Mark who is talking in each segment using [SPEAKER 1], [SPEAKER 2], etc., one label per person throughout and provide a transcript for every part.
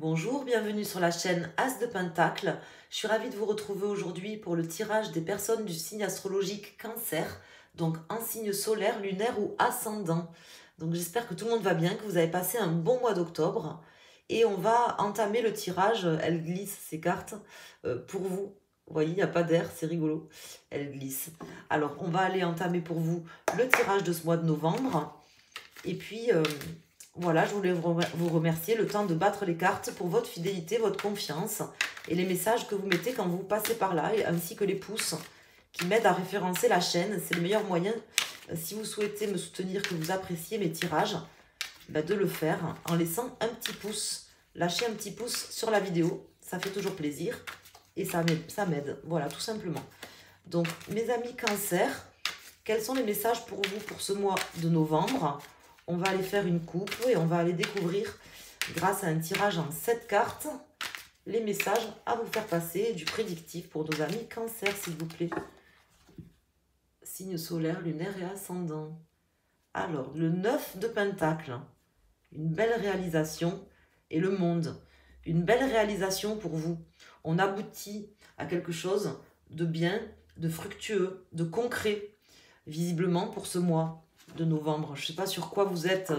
[SPEAKER 1] Bonjour, bienvenue sur la chaîne As de Pentacle. Je suis ravie de vous retrouver aujourd'hui pour le tirage des personnes du signe astrologique Cancer, donc en signe solaire, lunaire ou ascendant. Donc j'espère que tout le monde va bien, que vous avez passé un bon mois d'octobre. Et on va entamer le tirage, elle glisse ces cartes pour vous. Vous voyez, il n'y a pas d'air, c'est rigolo. Elle glisse. Alors, on va aller entamer pour vous le tirage de ce mois de novembre. Et puis, voilà, je voulais vous remercier le temps de battre les cartes pour votre fidélité, votre confiance et les messages que vous mettez quand vous passez par là, ainsi que les pouces qui m'aident à référencer la chaîne. C'est le meilleur moyen, si vous souhaitez me soutenir, que vous appréciez mes tirages, de le faire en laissant un petit pouce. Lâchez un petit pouce sur la vidéo, ça fait toujours plaisir et ça m'aide. Voilà, tout simplement. Donc, mes amis Cancer, quels sont les messages pour vous pour ce mois de novembre ? On va aller faire une coupe et on va aller découvrir, grâce à un tirage en 7 cartes, les messages à vous faire passer du prédictif pour nos amis Cancer, s'il vous plaît. Signe solaire, lunaire et ascendant. Alors, le 9 de Pentacle, une belle réalisation, et le monde, une belle réalisation pour vous. On aboutit à quelque chose de bien, de fructueux, de concret, visiblement pour ce mois de novembre. Je ne sais pas sur quoi vous êtes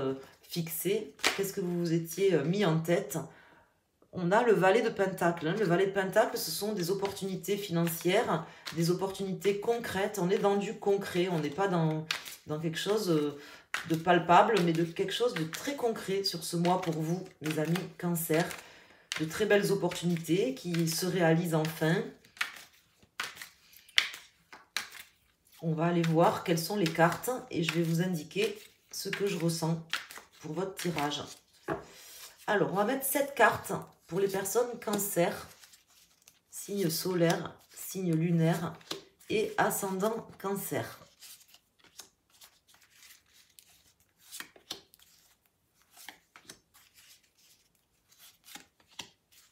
[SPEAKER 1] fixé, qu'est-ce que vous vous étiez mis en tête. On a le valet de Pentacle. Le valet de Pentacle, ce sont des opportunités financières, des opportunités concrètes. On est dans du concret, on n'est pas dans quelque chose de palpable, mais de quelque chose de très concret sur ce mois pour vous, mes amis Cancer. De très belles opportunités qui se réalisent enfin. On va aller voir quelles sont les cartes et je vais vous indiquer ce que je ressens pour votre tirage. Alors, on va mettre 7 cartes pour les personnes Cancer, signe solaire, signe lunaire et ascendant Cancer.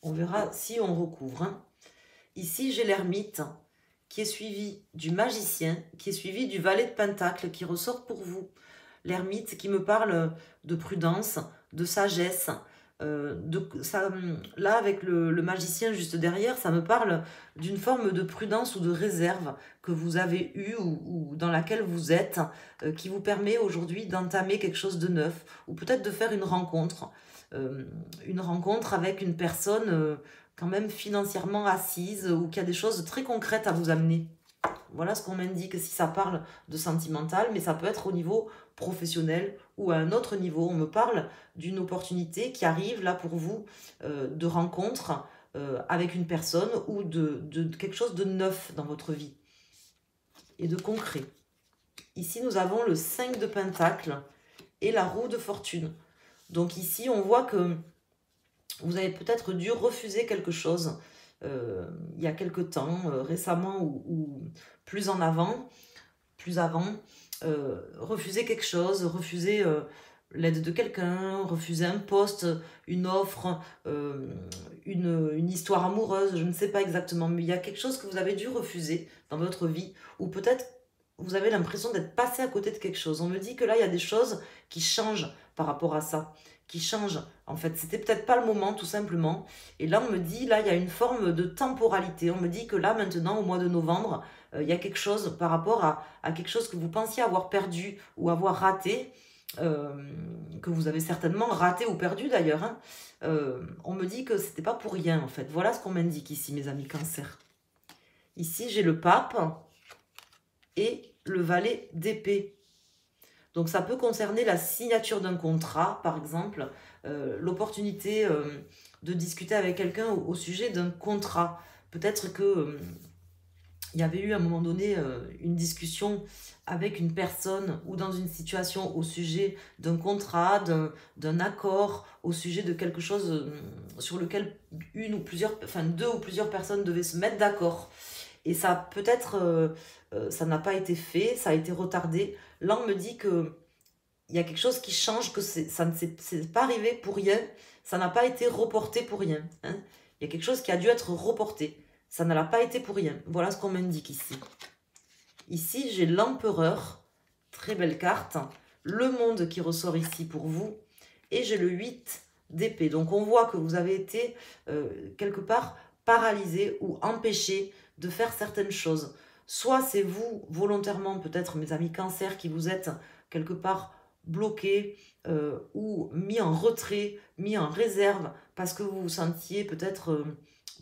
[SPEAKER 1] On verra si on recouvre. Ici, j'ai l'ermite qui est suivi du magicien, qui est suivi du valet de Pentacle, qui ressort pour vous. L'ermite qui me parle de prudence, de sagesse. Là, avec le magicien juste derrière, ça me parle d'une forme de prudence ou de réserve que vous avez eue ou dans laquelle vous êtes, qui vous permet aujourd'hui d'entamer quelque chose de neuf, ou peut-être de faire une rencontre avec une personne quand même financièrement assise ou qui a des choses très concrètes à vous amener. Voilà ce qu'on m'indique si ça parle de sentimental, mais ça peut être au niveau professionnel ou à un autre niveau. On me parle d'une opportunité qui arrive là pour vous, de rencontre avec une personne ou de quelque chose de neuf dans votre vie et de concret. Ici, nous avons le 5 de Pentacle et la roue de fortune. Donc ici, on voit que vous avez peut-être dû refuser quelque chose il y a quelque temps, récemment ou plus avant, refuser quelque chose, refuser l'aide de quelqu'un, refuser un poste, une offre, une histoire amoureuse, je ne sais pas exactement, mais il y a quelque chose que vous avez dû refuser dans votre vie, ou peut-être vous avez l'impression d'être passé à côté de quelque chose. On me dit que là, il y a des choses qui changent par rapport à ça, qui changent. En fait, c'était peut-être pas le moment, tout simplement. Et là, on me dit, là, il y a une forme de temporalité. On me dit que là, maintenant, au mois de novembre, il y a quelque chose par rapport à quelque chose que vous pensiez avoir perdu ou avoir raté, que vous avez certainement raté ou perdu d'ailleurs. Hein. On me dit que c'était pas pour rien, en fait. Voilà ce qu'on m'indique ici, mes amis Cancer. Ici, j'ai le pape et le valet d'épée. Donc ça peut concerner la signature d'un contrat, par exemple, l'opportunité de discuter avec quelqu'un au sujet d'un contrat. Peut-être que il y avait eu à un moment donné une discussion avec une personne ou dans une situation au sujet d'un contrat, d'un accord, au sujet de quelque chose sur lequel deux ou plusieurs personnes devaient se mettre d'accord. Et ça peut-être, ça n'a pas été fait, ça a été retardé. Là, on me dit que il y a quelque chose qui change, que ça ne s'est pas arrivé pour rien, ça n'a pas été reporté pour rien. Hein. Il y a quelque chose qui a dû être reporté. Ça ne l'a pas été pour rien. Voilà ce qu'on m'indique ici. Ici, j'ai l'empereur, très belle carte. Le monde qui ressort ici pour vous. Et j'ai le 8 d'épée. Donc on voit que vous avez été quelque part paralysé ou empêché de faire certaines choses. Soit c'est vous, volontairement, peut-être mes amis cancer, qui vous êtes quelque part bloqué ou mis en retrait, mis en réserve, parce que vous vous sentiez peut-être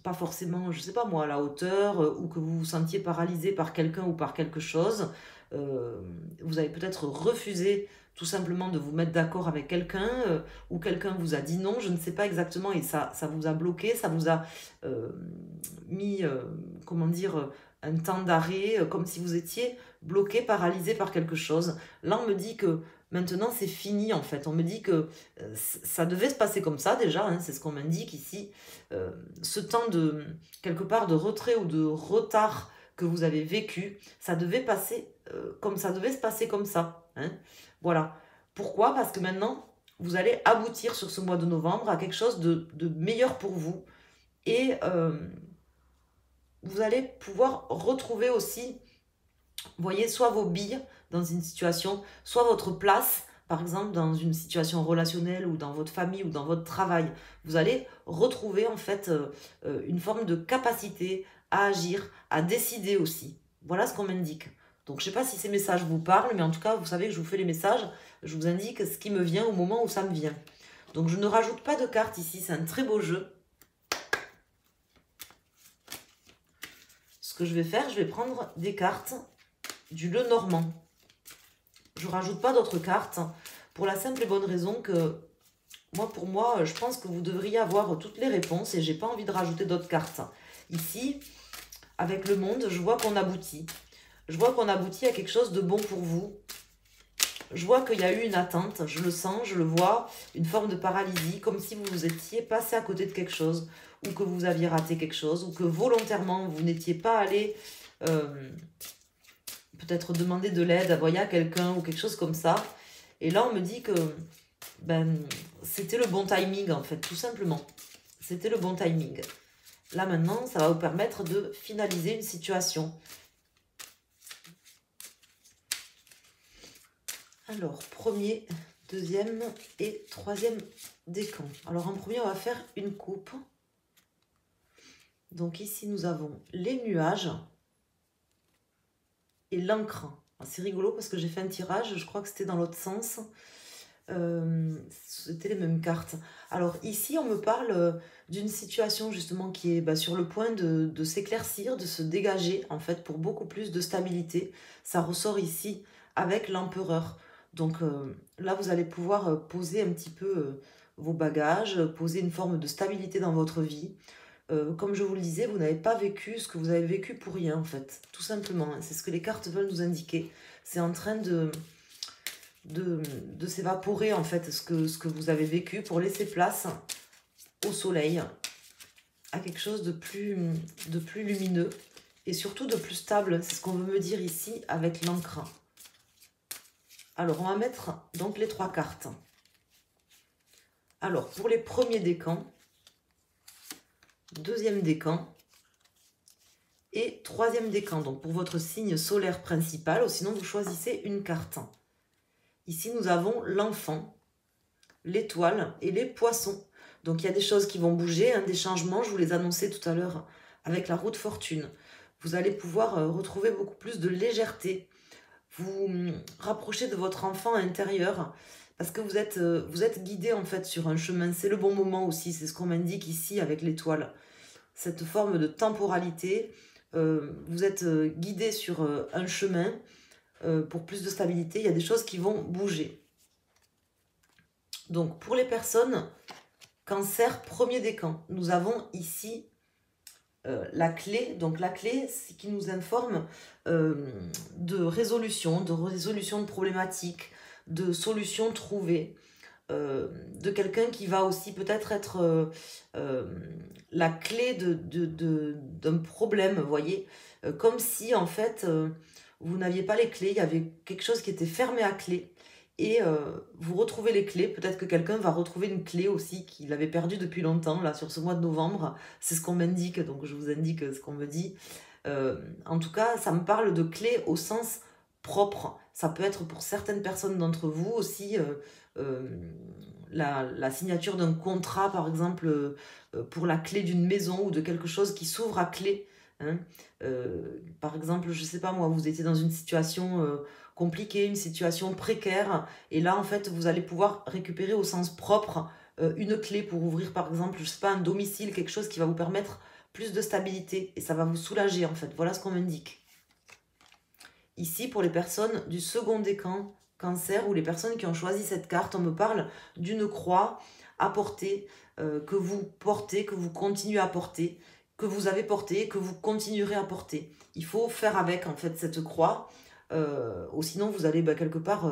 [SPEAKER 1] pas forcément, je sais pas moi, à la hauteur, ou que vous vous sentiez paralysé par quelqu'un ou par quelque chose. Vous avez peut-être refusé tout simplement de vous mettre d'accord avec quelqu'un, ou quelqu'un vous a dit non, je ne sais pas exactement, et ça vous a bloqué, ça vous a mis, comment dire, un temps d'arrêt, comme si vous étiez bloqué, paralysé par quelque chose. Là, on me dit que maintenant, c'est fini, en fait. On me dit que ça devait se passer comme ça, déjà, hein, c'est ce qu'on m'indique ici. Ce temps de, quelque part, de retrait ou de retard que vous avez vécu, ça devait passer comme ça devait se passer comme ça. Hein. Voilà. Pourquoi? Parce que maintenant, vous allez aboutir sur ce mois de novembre à quelque chose de meilleur pour vous. Et vous allez pouvoir retrouver aussi, vous voyez, soit vos billes dans une situation, soit votre place, par exemple, dans une situation relationnelle ou dans votre famille ou dans votre travail. Vous allez retrouver en fait une forme de capacité à agir, à décider aussi. Voilà ce qu'on m'indique. Donc, je ne sais pas si ces messages vous parlent, mais en tout cas, vous savez que je vous fais les messages, je vous indique ce qui me vient au moment où ça me vient. Donc, je ne rajoute pas de cartes ici, c'est un très beau jeu. Ce que je vais faire, je vais prendre des cartes du Lenormand. Je ne rajoute pas d'autres cartes pour la simple et bonne raison que pour moi, je pense que vous devriez avoir toutes les réponses et j'ai pas envie de rajouter d'autres cartes. Ici, avec le monde, je vois qu'on aboutit. Je vois qu'on aboutit à quelque chose de bon pour vous. Je vois qu'il y a eu une attente, je le sens, je le vois, une forme de paralysie, comme si vous étiez passé à côté de quelque chose, ou que vous aviez raté quelque chose, ou que volontairement, vous n'étiez pas allé peut-être demander de l'aide, voyez, à quelqu'un, ou quelque chose comme ça. Et là, on me dit que c'était le bon timing, en fait, tout simplement. C'était le bon timing. Là, maintenant, ça va vous permettre de finaliser une situation. Alors, premier, deuxième et troisième décan. Alors, en premier, on va faire une coupe. Donc, ici, nous avons les nuages et l'encre. C'est rigolo parce que j'ai fait un tirage, je crois que c'était dans l'autre sens. C'était les mêmes cartes. Alors, ici, on me parle d'une situation, justement, qui est sur le point de s'éclaircir, de se dégager, en fait, pour beaucoup plus de stabilité. Ça ressort ici avec l'empereur. Donc là, vous allez pouvoir poser un petit peu vos bagages, poser une forme de stabilité dans votre vie. Comme je vous le disais, vous n'avez pas vécu ce que vous avez vécu pour rien, en fait. Tout simplement, hein. C'est ce que les cartes veulent nous indiquer. C'est en train de s'évaporer, en fait, ce que vous avez vécu pour laisser place au soleil, à quelque chose de plus lumineux et surtout de plus stable. C'est ce qu'on veut me dire ici avec l'encre. Alors, on va mettre donc les 3 cartes. Alors, pour les premiers décans, deuxième décan et troisième décan. Donc, pour votre signe solaire principal, ou sinon, vous choisissez une carte. Ici, nous avons l'enfant, l'étoile et les poissons. Donc, il y a des choses qui vont bouger, hein, des changements. Je vous les annonçais tout à l'heure avec la roue de fortune. Vous allez pouvoir retrouver beaucoup plus de légèreté. Vous rapprochez de votre enfant intérieur parce que vous êtes guidé en fait sur un chemin. C'est le bon moment aussi, c'est ce qu'on m'indique ici avec l'étoile. Cette forme de temporalité, vous êtes guidé sur un chemin pour plus de stabilité. Il y a des choses qui vont bouger. Donc pour les personnes cancer premier décan, nous avons ici la clé. Donc la clé, c'est qui nous informe de résolution de problématiques, de solutions trouvées, de quelqu'un qui va aussi peut-être être, la clé d'un problème, vous voyez, comme si en fait vous n'aviez pas les clés, il y avait quelque chose qui était fermé à clé. Et vous retrouvez les clés. Peut-être que quelqu'un va retrouver une clé aussi qu'il avait perdue depuis longtemps, là, sur ce mois de novembre. C'est ce qu'on m'indique, donc je vous indique ce qu'on me dit. En tout cas, ça me parle de clé au sens propre. Ça peut être pour certaines personnes d'entre vous aussi la signature d'un contrat, par exemple, pour la clé d'une maison ou de quelque chose qui s'ouvre à clé. Hein. Par exemple, je ne sais pas moi, vous étiez dans une situation compliquée, une situation précaire, et là, en fait, vous allez pouvoir récupérer au sens propre une clé pour ouvrir, par exemple, je ne sais pas, un domicile, quelque chose qui va vous permettre plus de stabilité, et ça va vous soulager, en fait. Voilà ce qu'on m'indique. Ici, pour les personnes du second décan, Cancer, ou les personnes qui ont choisi cette carte, on me parle d'une croix à porter, que vous portez, que vous continuez à porter, que vous avez porté, que vous continuerez à porter. Il faut faire avec, en fait, cette croix, ou sinon vous allez quelque part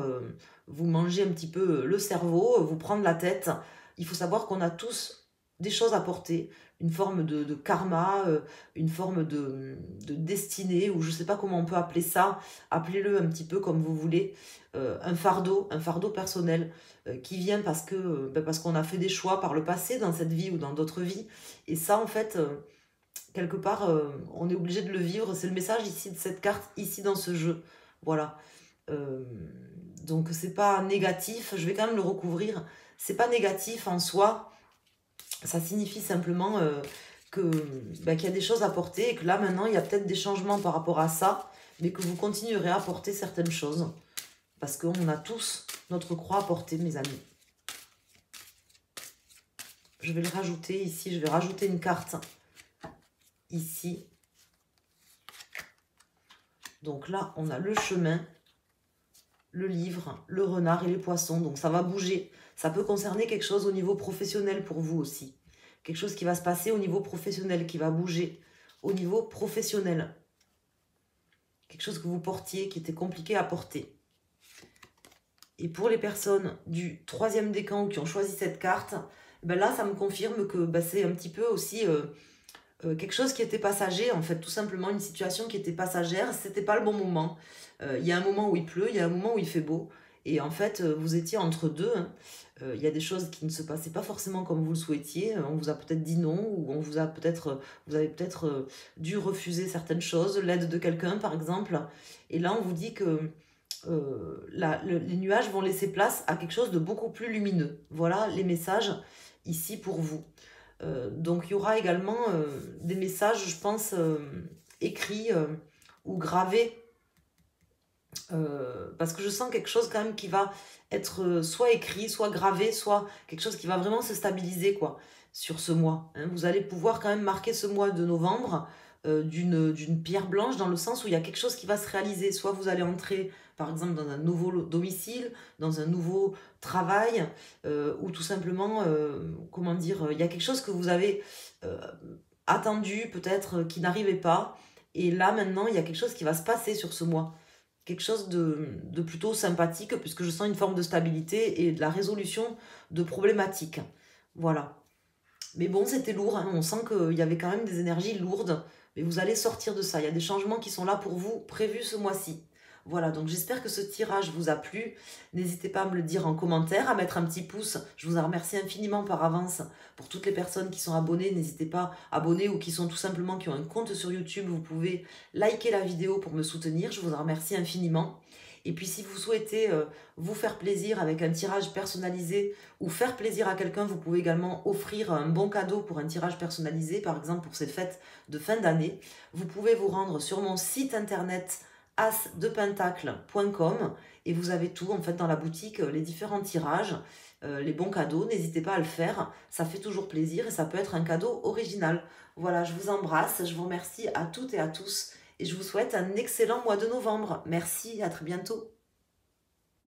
[SPEAKER 1] vous manger un petit peu le cerveau, vous prendre la tête. Il faut savoir qu'on a tous des choses à porter, une forme de karma, une forme de destinée, ou je ne sais pas comment on peut appeler ça, appelez-le un petit peu comme vous voulez, un fardeau personnel qui vient parce qu'on a fait des choix par le passé dans cette vie ou dans d'autres vies. Et ça, en fait, quelque part, on est obligé de le vivre. C'est le message ici de cette carte, ici dans ce jeu. Voilà. Donc, c'est pas négatif. Je vais quand même le recouvrir. C'est pas négatif en soi. Ça signifie simplement qu'il y a des choses à porter et que là, maintenant, il y a peut-être des changements par rapport à ça, mais que vous continuerez à porter certaines choses. Parce qu'on a tous notre croix à porter, mes amis. Je vais le rajouter ici. Je vais rajouter une carte ici. Donc là, on a le chemin, le livre, le renard et les poissons. Donc ça va bouger. Ça peut concerner quelque chose au niveau professionnel pour vous aussi. Quelque chose qui va se passer au niveau professionnel, qui va bouger au niveau professionnel. Quelque chose que vous portiez, qui était compliqué à porter. Et pour les personnes du troisième décan qui ont choisi cette carte, là, ça me confirme que c'est un petit peu aussi quelque chose qui était passager, en fait, tout simplement une situation qui était passagère. C'était pas le bon moment. Il y a un moment où il pleut, il y a un moment où il fait beau. Et en fait, vous étiez entre deux. Hein. Il y a des choses qui ne se passaient pas forcément comme vous le souhaitiez. On vous a peut-être dit non, ou vous avez peut-être dû refuser certaines choses, l'aide de quelqu'un par exemple. Et là, on vous dit que les nuages vont laisser place à quelque chose de beaucoup plus lumineux. Voilà les messages ici pour vous. Donc il y aura également des messages, je pense, écrits ou gravés. Parce que je sens quelque chose quand même qui va être soit écrit, soit gravé, soit quelque chose qui va vraiment se stabiliser quoi, sur ce mois. Hein. Vous allez pouvoir quand même marquer ce mois de novembre d'une pierre blanche, dans le sens où il y a quelque chose qui va se réaliser. Soit vous allez entrer par exemple dans un nouveau domicile, dans un nouveau travail, ou tout simplement, comment dire, il y a quelque chose que vous avez attendu peut-être qui n'arrivait pas. Et là maintenant, il y a quelque chose qui va se passer sur ce mois. Quelque chose de plutôt sympathique, puisque je sens une forme de stabilité et de la résolution de problématiques. Voilà. Mais bon, c'était lourd, hein. On sent qu'il y avait quand même des énergies lourdes, mais vous allez sortir de ça. Il y a des changements qui sont là pour vous, prévus ce mois-ci. Voilà, donc j'espère que ce tirage vous a plu. N'hésitez pas à me le dire en commentaire, à mettre un petit pouce. Je vous en remercie infiniment par avance pour toutes les personnes qui sont abonnées. N'hésitez pas, abonnées ou qui sont tout simplement, qui ont un compte sur YouTube. Vous pouvez liker la vidéo pour me soutenir. Je vous en remercie infiniment. Et puis si vous souhaitez vous faire plaisir avec un tirage personnalisé ou faire plaisir à quelqu'un, vous pouvez également offrir un bon cadeau pour un tirage personnalisé, par exemple pour ces fêtes de fin d'année. Vous pouvez vous rendre sur mon site internet asdepentacle.com et vous avez tout en fait dans la boutique, les différents tirages, les bons cadeaux. N'hésitez pas à le faire, ça fait toujours plaisir et ça peut être un cadeau original. Voilà, je vous embrasse, je vous remercie à toutes et à tous et je vous souhaite un excellent mois de novembre. Merci, à très bientôt.